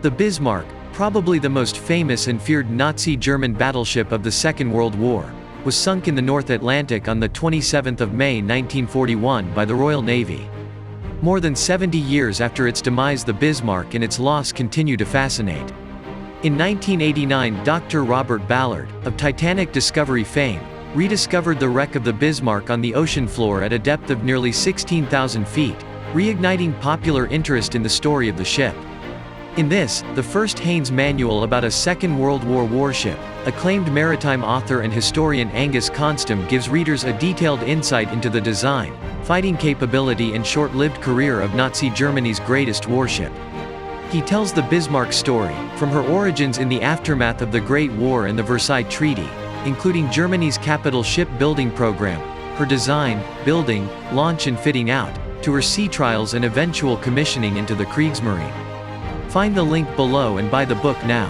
The Bismarck, probably the most famous and feared Nazi German battleship of the Second World War, was sunk in the North Atlantic on the 27th of May 1941 by the Royal Navy. More than 70 years after its demise, the Bismarck and its loss continue to fascinate. In 1989, Dr. Robert Ballard, of Titanic discovery fame, rediscovered the wreck of the Bismarck on the ocean floor at a depth of nearly 16,000 feet, reigniting popular interest in the story of the ship. In this, the first Haynes Manual about a Second World War warship, acclaimed maritime author and historian Angus Konstam gives readers a detailed insight into the design, fighting capability and short-lived career of Nazi Germany's greatest warship. He tells the Bismarck story, from her origins in the aftermath of the Great War and the Versailles Treaty, including Germany's capital shipbuilding program, her design, building, launch and fitting out, to her sea trials and eventual commissioning into the Kriegsmarine. Find the link below and buy the book now.